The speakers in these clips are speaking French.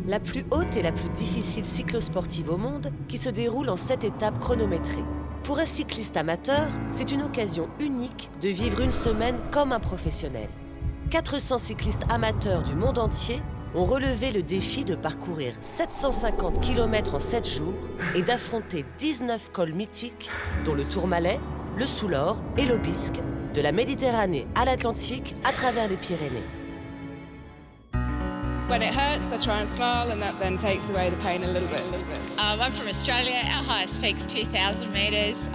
la plus haute et la plus difficile cyclosportive au monde qui se déroule en 7 étapes chronométrées. Pour un cycliste amateur, c'est une occasion unique de vivre une semaine comme un professionnel. 400 cyclistes amateurs du monde entier ont relevé le défi de parcourir 750 km en 7 jours et d'affronter 19 cols mythiques, dont le Tourmalet, le Soulor et l'Aubisque, de la Méditerranée à l'Atlantique à travers les Pyrénées. When it hurts, I try and smile, and that then takes away the pain a little bit. I'm from Australia. Our highest peak's 2,000 metres.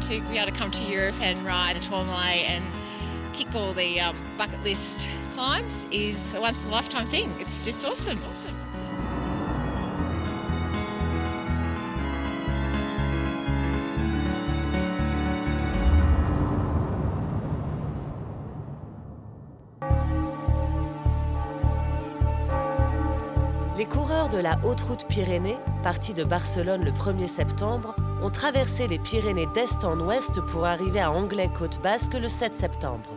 To be able to come to Europe and ride the Tourmalet and tick all the bucket list climbs is a once-in-a-lifetime thing. It's just awesome. Les coureurs de la Haute Route Pyrénées, partis de Barcelone le 1er septembre, ont traversé les Pyrénées d'est en ouest pour arriver à Anglet-Côte Basque le 7 septembre.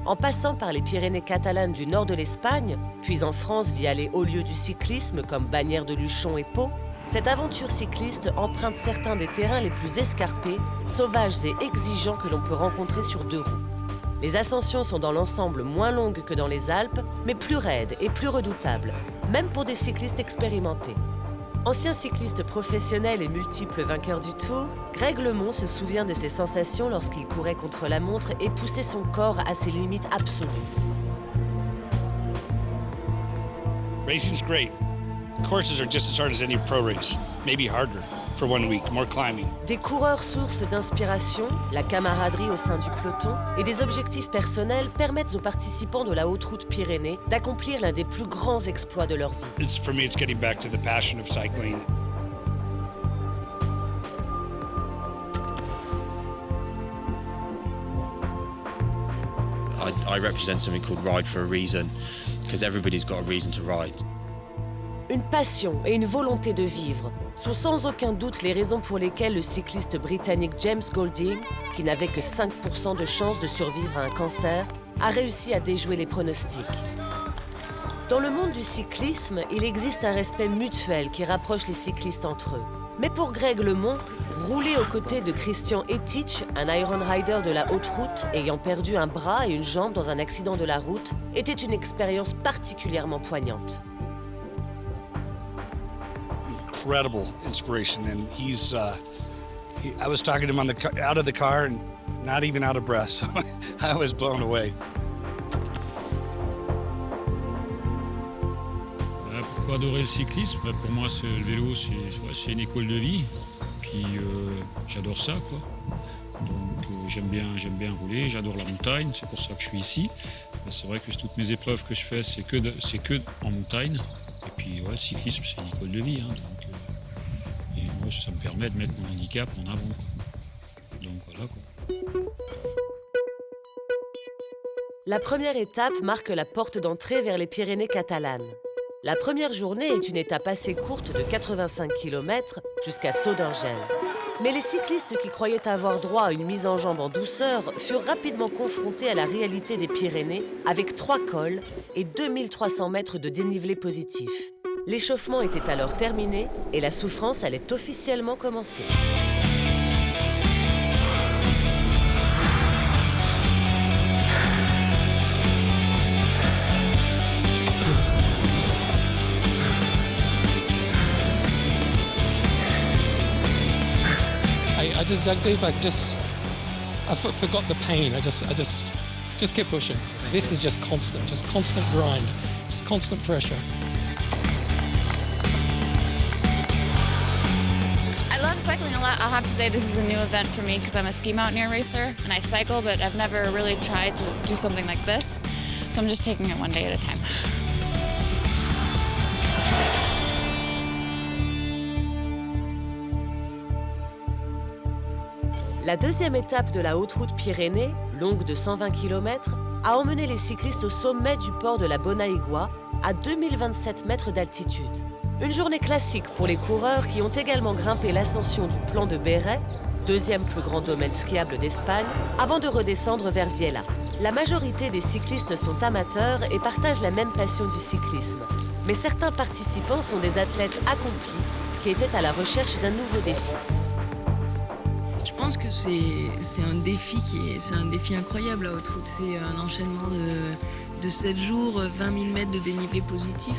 En passant par les Pyrénées catalanes du nord de l'Espagne, puis en France via les hauts lieux du cyclisme comme Bagnères de Luchon et Pau, cette aventure cycliste emprunte certains des terrains les plus escarpés, sauvages et exigeants que l'on peut rencontrer sur 2 roues. Les ascensions sont dans l'ensemble moins longues que dans les Alpes, mais plus raides et plus redoutables, même pour des cyclistes expérimentés. Ancien cycliste professionnel et multiple vainqueur du Tour, Greg LeMond se souvient de ses sensations lorsqu'il courait contre la montre et poussait son corps à ses limites absolues. Racing's great. Courses are just as hard as any pro race, maybe harder for 1 week, more climbing. Des coureurs sources d'inspiration, la camaraderie au sein du peloton et des objectifs personnels permettent aux participants de la Haute Route Pyrénées d'accomplir l'un des plus grands exploits de leur vie. For me, it's getting back to the passion of cycling. I represent something called Ride for a Reason, because everybody's got a reason to ride. Une passion et une volonté de vivre sont sans aucun doute les raisons pour lesquelles le cycliste britannique James Golding, qui n'avait que 5% de chance de survivre à un cancer, a réussi à déjouer les pronostics. Dans le monde du cyclisme, il existe un respect mutuel qui rapproche les cyclistes entre eux. Mais pour Greg LeMond, rouler aux côtés de Christian Etich, un Iron Rider de la haute route ayant perdu un bras et une jambe dans un accident de la route, était une expérience particulièrement poignante. Incredible inspiration, and I was talking to him out of the car and not even out of breath, so I was blown away. Pourquoi adorer le cyclisme? Pour moi, le vélo, c'est une école de vie. Puis j'adore ça, quoi. Donc j'aime bien rouler, j'adore la montagne, c'est pour ça que je suis ici. C'est vrai que toutes mes épreuves que je fais, c'est que en montagne. Et puis ouais, le cyclisme, c'est une école de vie, hein, et moi, ça me permet de mettre mon handicap en avant, quoi. Donc voilà, quoi. La première étape marque la porte d'entrée vers les Pyrénées catalanes. La première journée est une étape assez courte de 85 km jusqu'à Saudergel. Mais les cyclistes qui croyaient avoir droit à une mise en jambe en douceur furent rapidement confrontés à la réalité des Pyrénées avec 3 cols et 2300 mètres de dénivelé positif. L'échauffement était alors terminé et la souffrance allait officiellement commencer. I just dug deep. I forgot the pain. I just kept pushing. This is just constant grind, just constant pressure. I love cycling a lot. I'll have to say this is a new event for me because I'm a ski mountaineer racer and I cycle, but I've never really tried to do something like this. So I'm just taking it one day at a time. La deuxième étape de la Haute Route Pyrénées, longue de 120 km, a emmené les cyclistes au sommet du port de la Bonaigua, à 2027 mètres d'altitude. Une journée classique pour les coureurs qui ont également grimpé l'ascension du Plan de Béret, deuxième plus grand domaine skiable d'Espagne, avant de redescendre vers Viella. La majorité des cyclistes sont amateurs et partagent la même passion du cyclisme. Mais certains participants sont des athlètes accomplis qui étaient à la recherche d'un nouveau défi. Je pense que c'est un défi incroyable, la haute route. C'est un enchaînement de 7 jours, 20 000 mètres de dénivelé positif.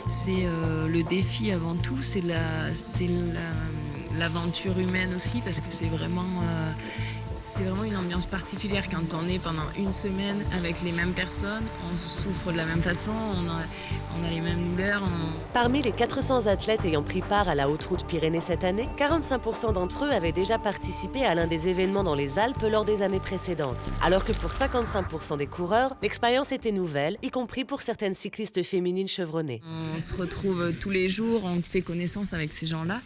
C'est le défi avant tout, c'est l'aventure humaine aussi, parce que c'est vraiment une ambiance particulière quand on est pendant une semaine avec les mêmes personnes, on souffre de la même façon, on a les mêmes douleurs. Parmi les 400 athlètes ayant pris part à la Haute Route Pyrénées cette année, 45% d'entre eux avaient déjà participé à l'un des événements dans les Alpes lors des années précédentes. Alors que pour 55% des coureurs, l'expérience était nouvelle, y compris pour certaines cyclistes féminines chevronnées. On se retrouve tous les jours, on fait connaissance avec ces gens-là.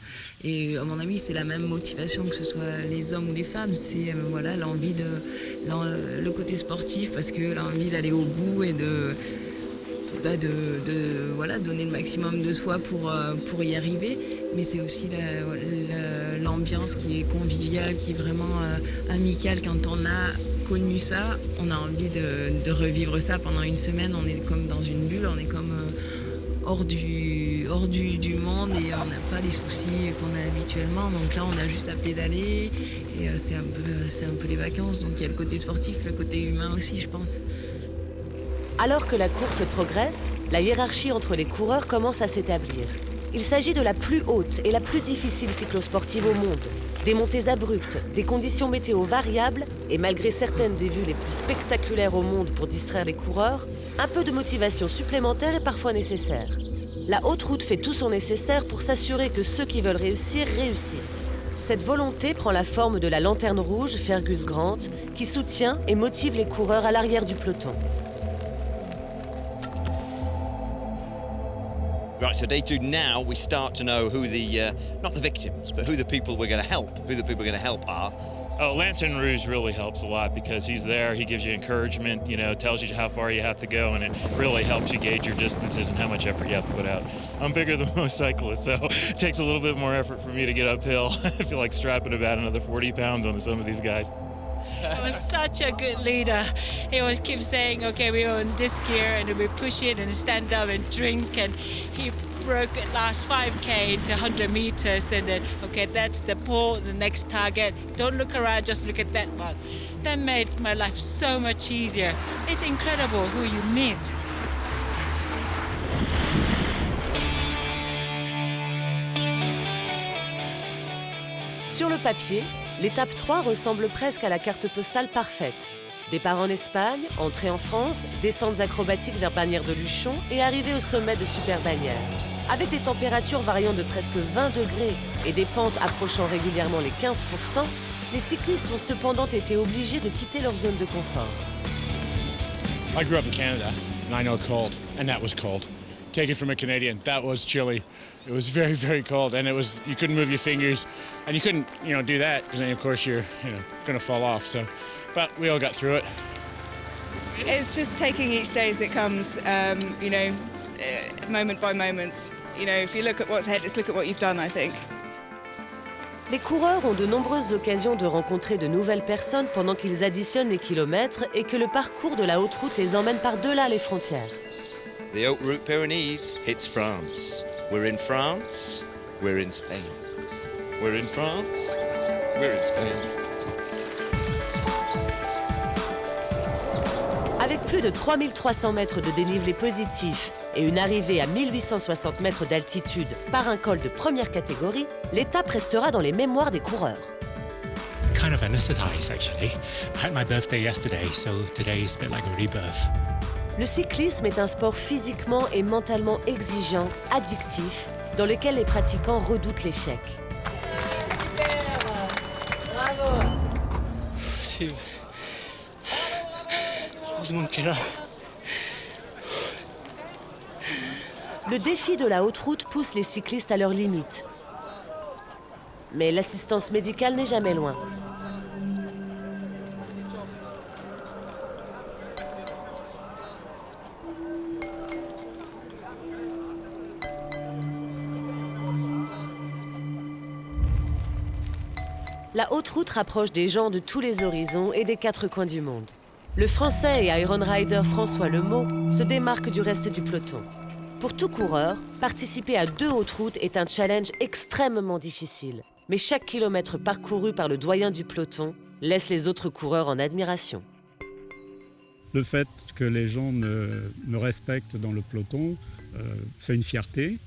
Et à mon avis, c'est la même motivation que ce soit les hommes ou les femmes. C'est voilà, le côté sportif, parce que l'envie d'aller au bout et de donner le maximum de soi pour y arriver. Mais c'est aussi l'ambiance qui est conviviale, qui est vraiment amicale. Quand on a connu ça, on a envie de revivre ça pendant une semaine. On est comme dans une bulle, on est comme hors du monde, et on n'a pas les soucis qu'on a habituellement. Donc là, on a juste à pédaler, et c'est un peu les vacances. Donc il y a le côté sportif, le côté humain aussi, je pense. Alors que la course progresse, la hiérarchie entre les coureurs commence à s'établir. Il s'agit de la plus haute et la plus difficile cyclosportive au monde. Des montées abruptes, des conditions météo variables, et malgré certaines des vues les plus spectaculaires au monde pour distraire les coureurs, un peu de motivation supplémentaire est parfois nécessaire. La Haute Route fait tout son nécessaire pour s'assurer que ceux qui veulent réussir réussissent. Cette volonté prend la forme de la lanterne rouge Fergus Grant, qui soutient et motive les coureurs à l'arrière du peloton. Right, so day 2 now, we start to know who the, not the victims, but who the people we're going to help, who the people we're going to help are. Oh, Lantern Rouge really helps a lot because he's there, he gives you encouragement, tells you how far you have to go, and it really helps you gauge your distances and how much effort you have to put out. I'm bigger than most cyclists, so it takes a little bit more effort for me to get uphill. I feel like strapping about another 40 pounds onto some of these guys. He was such a good leader. He always keeps saying, okay, we're on this gear, and we push it and stand up and drink, and he broke the last 5K into 100 meters, and then, okay, that's the pole, the next target. Don't look around, just look at that one. That made my life so much easier. It's incredible who you meet. Sur le papier, l'étape 3 ressemble presque à la carte postale parfaite. Départ en Espagne, entrée en France, descentes acrobatiques vers Bagnères de Luchon et arrivée au sommet de Super Bagnères. Avec des températures variant de presque 20 degrés et des pentes approchant régulièrement les 15%, les cyclistes ont cependant été obligés de quitter leur zone de confort. I grew up in Canada, and I know cold, and that was cold. Take it from a Canadian, that was chilly. It was very, very cold, and you couldn't move your fingers, and you couldn't, do that, because then of course you're, gonna fall off. So, but we all got through it. It's just taking each day as it comes, moment by moment. If you look at what's ahead, just look at what you've done, I think. Les coureurs ont de nombreuses occasions de rencontrer de nouvelles personnes pendant qu'ils additionnent les kilomètres et que le parcours de la Haute Route les emmène par-delà les frontières. The Haute Route Pyrenees hits France. We're in France, we're in Spain. We're in France, we're in Spain. Avec plus de 3300 mètres de dénivelé positif et une arrivée à 1860 mètres d'altitude par un col de première catégorie, l'étape restera dans les mémoires des coureurs. Kind of anesthetized, actually. I had my birthday yesterday, so today is a bit like a rebirth. Le cyclisme est un sport physiquement et mentalement exigeant, addictif, dans lequel les pratiquants redoutent l'échec. Bravo. Sí. Manquera. Le défi de la haute route pousse les cyclistes à leurs limites. Mais l'assistance médicale n'est jamais loin. La haute route rapproche des gens de tous les horizons et des 4 coins du monde. Le Français et Iron Rider François Lemot se démarque du reste du peloton. Pour tout coureur, participer à 2 hautes routes est un challenge extrêmement difficile. Mais chaque kilomètre parcouru par le doyen du peloton laisse les autres coureurs en admiration. Le fait que les gens me respectent dans le peloton, c'est une fierté.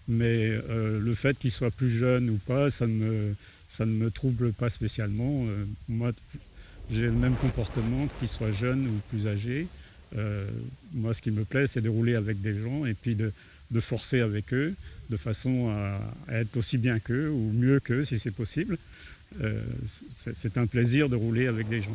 Mais le fait qu'ils soient plus jeunes ou pas, ça ne me trouble pas spécialement. Moi, j'ai le même comportement qu'ils soient jeunes ou plus âgés. Moi, ce qui me plaît, c'est de rouler avec des gens et puis de forcer avec eux de façon à être aussi bien qu'eux ou mieux qu'eux si c'est possible. C'est un plaisir de rouler avec des gens.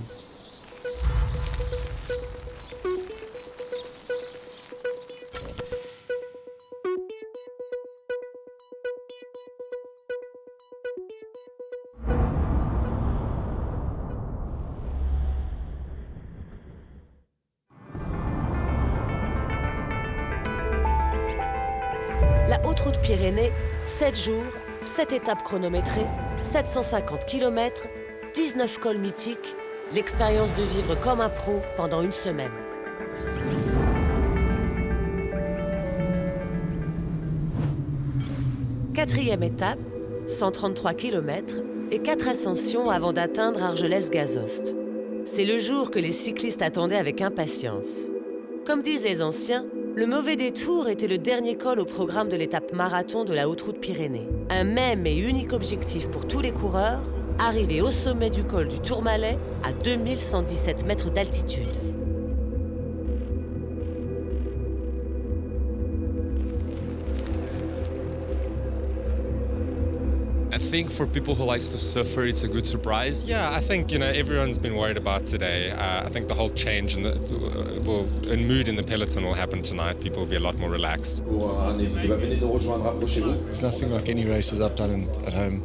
La Haute Route Pyrénées, 7 jours, 7 étapes chronométrées, 750 km, 19 cols mythiques, l'expérience de vivre comme un pro pendant une semaine. Quatrième étape, 133 km et 4 ascensions avant d'atteindre Argelès-Gazost. C'est le jour que les cyclistes attendaient avec impatience. Comme disent les anciens, le mauvais détour était le dernier col au programme de l'étape marathon de la Haute Route Pyrénées. Un même et unique objectif pour tous les coureurs, arriver au sommet du col du Tourmalet à 2117 mètres d'altitude. I think for people who likes to suffer, it's a good surprise. Yeah, I think everyone's been worried about today. I think the whole change in the mood in the peloton will happen tonight. People will be a lot more relaxed. It's nothing like any races I've done at home.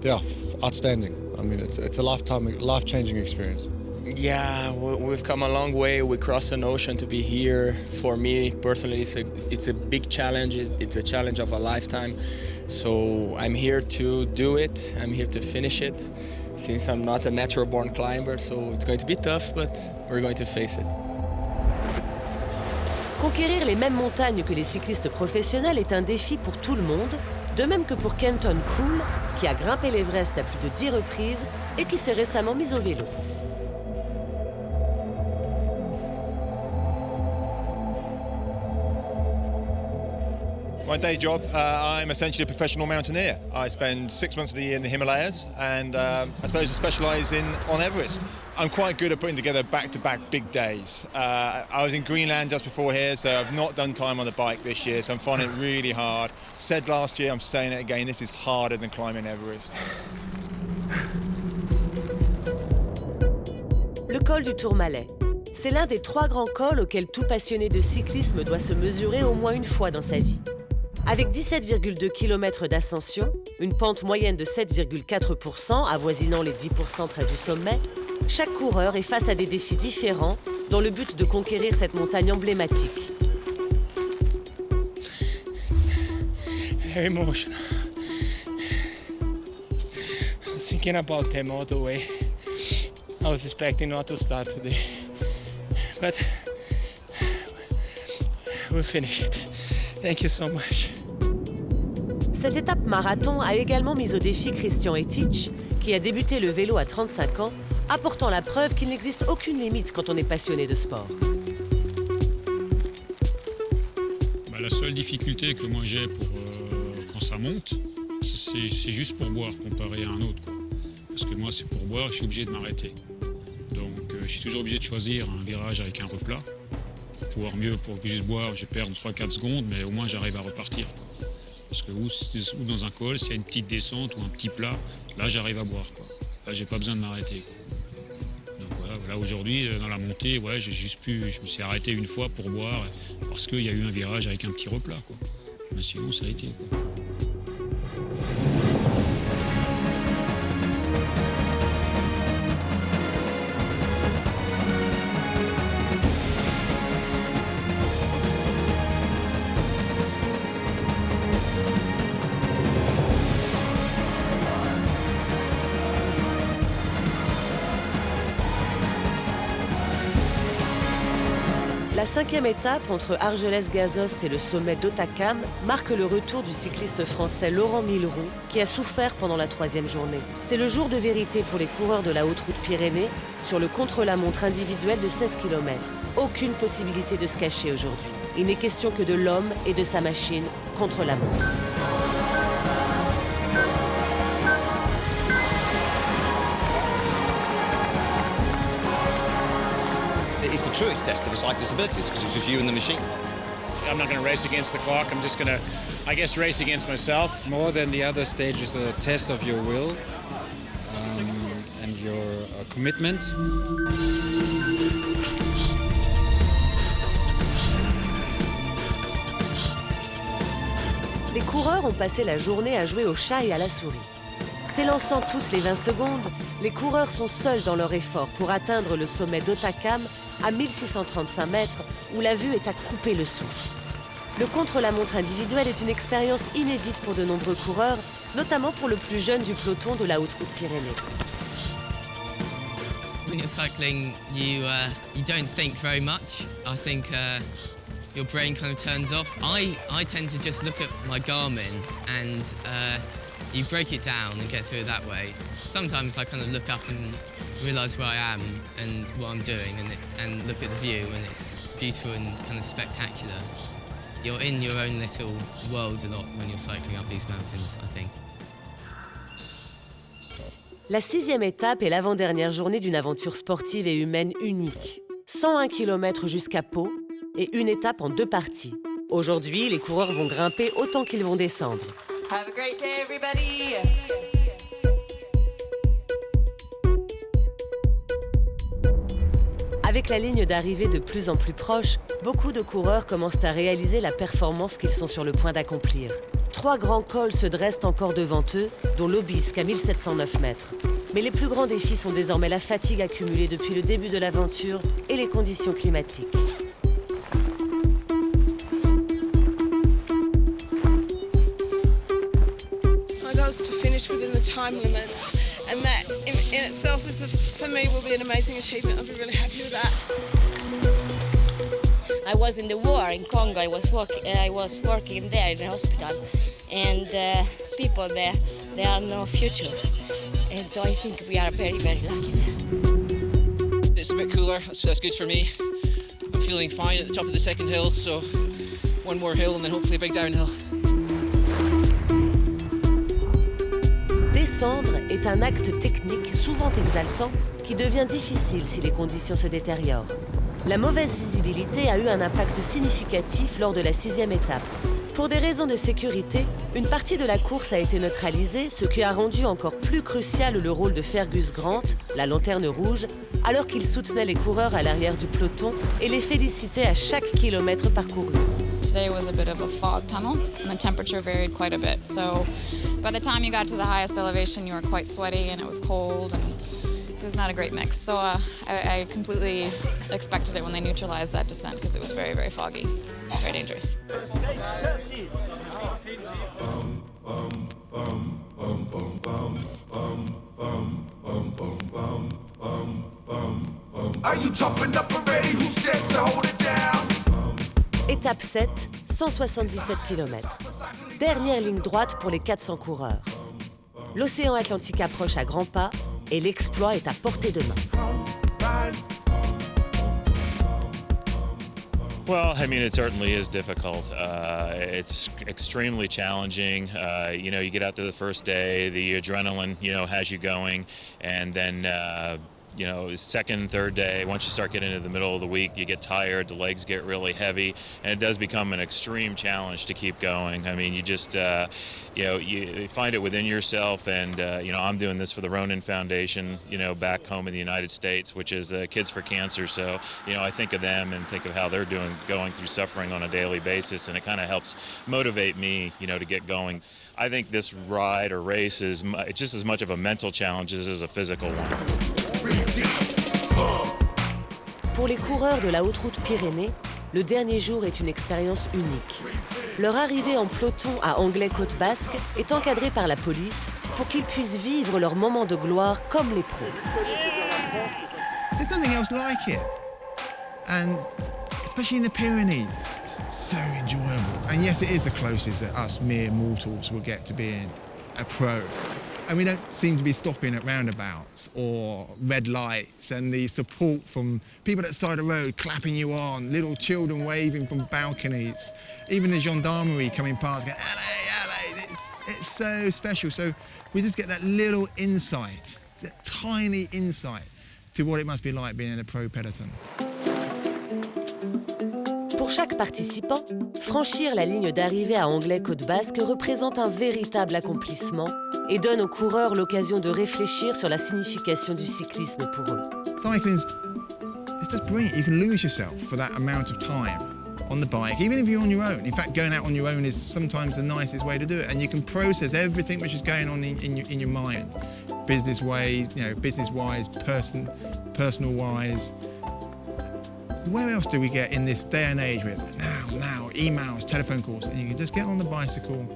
Yeah, outstanding. I mean, it's a life-changing experience. Yeah, we've come a long way. We crossed an ocean to be here. For me personally, it's a big challenge. It's a challenge of a lifetime. So I'm here to do it. I'm here to finish it. Since I'm not a natural-born climber, so it's going to be tough, but we're going to face it. Conquérir les mêmes montagnes que les cyclistes professionnels est un défi pour tout le monde, de même que pour Kenton Cool, qui a grimpé l'Everest à plus de 10 reprises et qui s'est récemment mis au vélo. My day job, I'm essentially a professional mountaineer. I spend 6 months of the year in the Himalayas and I suppose I specialise on Everest. I'm quite good at putting together back-to-back big days. I was in Greenland just before here, so I've not done time on the bike this year, so I'm finding it really hard. Said last year, I'm saying it again, this is harder than climbing Everest. Le col du Tourmalet. C'est l'un des 3 grands cols auxquels tout passionné de cyclisme doit se mesurer au moins une fois dans sa vie. Avec 17,2 km d'ascension, une pente moyenne de 7,4%, avoisinant les 10% près du sommet, chaque coureur est face à des défis différents dans le but de conquérir cette montagne emblématique. Very emotional. I was thinking about them all the way. I was expecting not to start today, but we'll finish it. Thank you so much. Cette étape marathon a également mis au défi Christian Etich, qui a débuté le vélo à 35 ans, apportant la preuve qu'il n'existe aucune limite quand on est passionné de sport. La seule difficulté que moi j'ai quand ça monte, c'est juste pour boire comparé à un autre, quoi. Parce que moi c'est pour boire, je suis obligé de m'arrêter. Donc je suis toujours obligé de choisir un virage avec un replat. Pour pouvoir mieux, pour juste boire, je perds 3-4 secondes, mais au moins j'arrive à repartir, quoi. Parce que ou dans un col, s'il y a une petite descente ou un petit plat, là j'arrive à boire, quoi. Là j'ai pas besoin de m'arrêter, quoi. Donc voilà, aujourd'hui dans la montée, ouais, je me suis arrêté une fois pour boire parce qu'il y a eu un virage avec un petit replat, quoi. Mais sinon ça a été, quoi. La La 5e étape entre Argelès-Gazost et le sommet d'Hautacam marque le retour du cycliste français Laurent Millerou qui a souffert pendant la 3e journée. C'est le jour de vérité pour les coureurs de la Haute Route Pyrénées sur le contre-la-montre individuel de 16 km. Aucune possibilité de se cacher aujourd'hui. Il n'est question que de l'homme et de sa machine contre la montre. It's the truest test of a cyclist's abilities because it's just you and the machine. I'm not going to race against the clock. I'm just going to, I guess, race against myself. More than the other stage is a test of your will and your commitment. Les coureurs ont passé la journée à jouer au chat et à la souris. S'élançant toutes les 20 secondes, les coureurs sont seuls dans leur effort pour atteindre le sommet d'Hautacam à 1635 mètres où la vue est à couper le souffle. Le contre-la-montre individuel est une expérience inédite pour de nombreux coureurs, notamment pour le plus jeune du peloton de la Haute Route Pyrénées. When you're cycling, you don't think very much. I think your brain kind of turns off. I tend to just look at my Garmin and you break it down and get through it that way. Sometimes I kind of look up and realise where I am and what I'm doing and look at the view, and it's beautiful and kind of spectacular. You're in your own little world a lot when you're cycling up these mountains, I think. La 6e étape est l'avant-dernière journée d'une aventure sportive et humaine unique. 101 km jusqu'à Pau et une étape en 2 parties. Aujourd'hui, les coureurs vont grimper autant qu'ils vont descendre. Have a great day, everybody! Avec la ligne d'arrivée de plus en plus proche, beaucoup de coureurs commencent à réaliser la performance qu'ils sont sur le point d'accomplir. 3 grands cols se dressent encore devant eux, dont l'Aubisque à 1709 mètres. Mais les plus grands défis sont désormais la fatigue accumulée depuis le début de l'aventure et les conditions climatiques. My goal is to finish within the time limits, and that in itself for me will be an amazing achievement. I'll be really happy with that. I was in the war in Congo. I was working there in the hospital, and people there, they have no future, and so I think we are very, very lucky there. It's a bit cooler. That's good for me. I'm feeling fine at the top of the second hill, so one more hill and then hopefully a big downhill. Descendre est un acte technique souvent exaltant qui devient difficile si les conditions se détériorent. La mauvaise visibilité a eu un impact significatif lors de la 6e étape. Pour des raisons de sécurité, une partie de la course a été neutralisée, ce qui a rendu encore plus crucial le rôle de Fergus Grant, la lanterne rouge, alors qu'il soutenait les coureurs à l'arrière du peloton et les félicitait à chaque kilomètre parcouru. Today was a bit of a fog tunnel and the temperature varied quite a bit. So by the time you got to the highest elevation, you were quite sweaty and it was cold and it was not a great mix. So I completely expected it when they neutralized that descent because it was very, very foggy, very dangerous. Are you tough enough already? Who said to hold it down? Étape 7, 177 km. Dernière ligne droite pour les 400 coureurs. L'océan Atlantique approche à grands pas et l'exploit est à portée de main. Well, I mean, it certainly is difficult. It's extremely challenging. You get out to the first day, the adrenaline, has you going, and then, second, third day, once you start getting into the middle of the week, you get tired, the legs get really heavy, and it does become an extreme challenge to keep going. I mean, you just, you find it within yourself, and, I'm doing this for the Ronin Foundation, back home in the United States, which is Kids for Cancer. So, I think of them and think of how they're going through suffering on a daily basis, and it kind of helps motivate me, to get going. I think this ride or race is just as much of a mental challenge as a physical one. Pour les coureurs de la Haute Route Pyrénées, le dernier jour est une expérience unique. Leur arrivée en peloton à Anglais-Côte Basque est encadrée par la police pour qu'ils puissent vivre leur moment de gloire comme les pros. There's nothing else like it. And especially in the Pyrenees. It's so enjoyable. And yes, it is the closest that us mere mortals will get to being a pro. And we don't seem to be stopping at roundabouts or red lights, and the support from people at the side of the road clapping you on, little children waving from balconies, even the gendarmerie coming past going, allez, allez, it's so special. So we just get that little insight, that tiny insight to what it must be like being in a pro peloton. Pour chaque participant, franchir la ligne d'arrivée à Anglais-Côte Basque représente un véritable accomplissement et donne aux coureurs l'occasion de réfléchir sur la signification du cyclisme pour eux. Cycling's, it's just brilliant. You can lose yourself for that amount of time on the bike, even if you're on your own. In fact, going out on your own is sometimes the nicest way to do it, and you can process everything which is going on in your mind, business-wise, business-wise, personal-wise. Where else do we get in this day and age where it's like now, emails, telephone calls, and you can just get on the bicycle,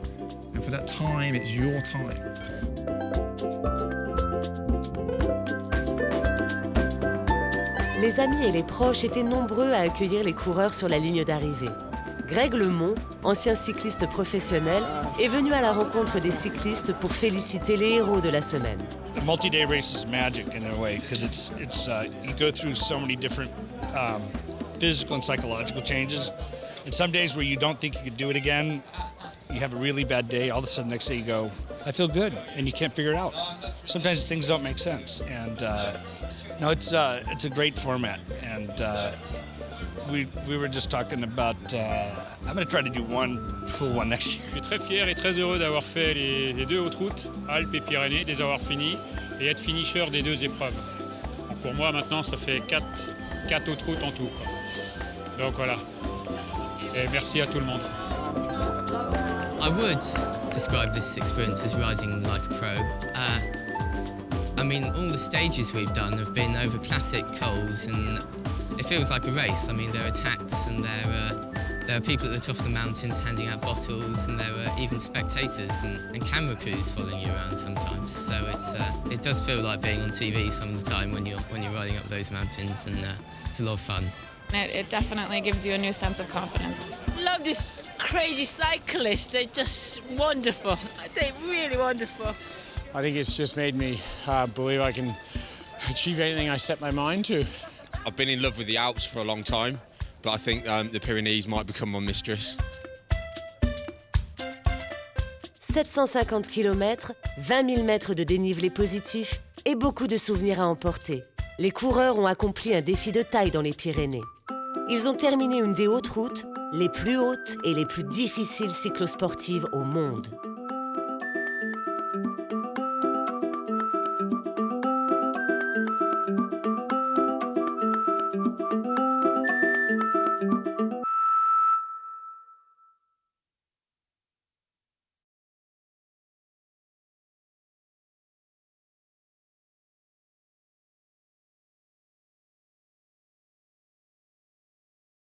and for that time, it's your time. Les amis et les proches étaient nombreux à accueillir les coureurs sur la ligne d'arrivée. Greg LeMond, ancien cycliste professionnel, est venu à la rencontre des cyclistes pour féliciter les héros de la semaine. The multi-day race is magic in a way because it's you go through so many different physical and psychological changes. And some days where you don't think you could do it again, you have a really bad day, all of a sudden next day you go, I feel good, and you can't figure it out. Sometimes things don't make sense, and no, it's a great format, and we were just talking about, I'm going to try to do one full one next year. Je suis très fier et très heureux d'avoir fait les deux hautes routes, Alpes et Pyrénées, de les avoir finis et être finisher des deux épreuves. Donc pour moi maintenant ça fait 4 hautes routes en tout. Donc voilà. Et merci à tout le monde. I would describe this experience as riding like a pro. I mean, all the stages we've done have been over classic cols, and it feels like a race. I mean, there are tracks, and there are people at the top of the mountains handing out bottles, and there are even spectators and camera crews following you around sometimes. So it does feel like being on TV some of the time when you're riding up those mountains, and it's a lot of fun. It definitely gives you a new sense of confidence. Love this crazy cyclists. They're just wonderful. They're really wonderful. I think it's just made me believe I can achieve anything I set my mind to. I've been in love with the Alps for a long time, but I think the Pyrenees might become my mistress. 750 km, 20 000 mètres de dénivelé positif et beaucoup de souvenirs à emporter. Les coureurs ont accompli un défi de taille dans les Pyrénées. Ils ont terminé une des hautes routes, les plus hautes et les plus difficiles cyclosportives au monde.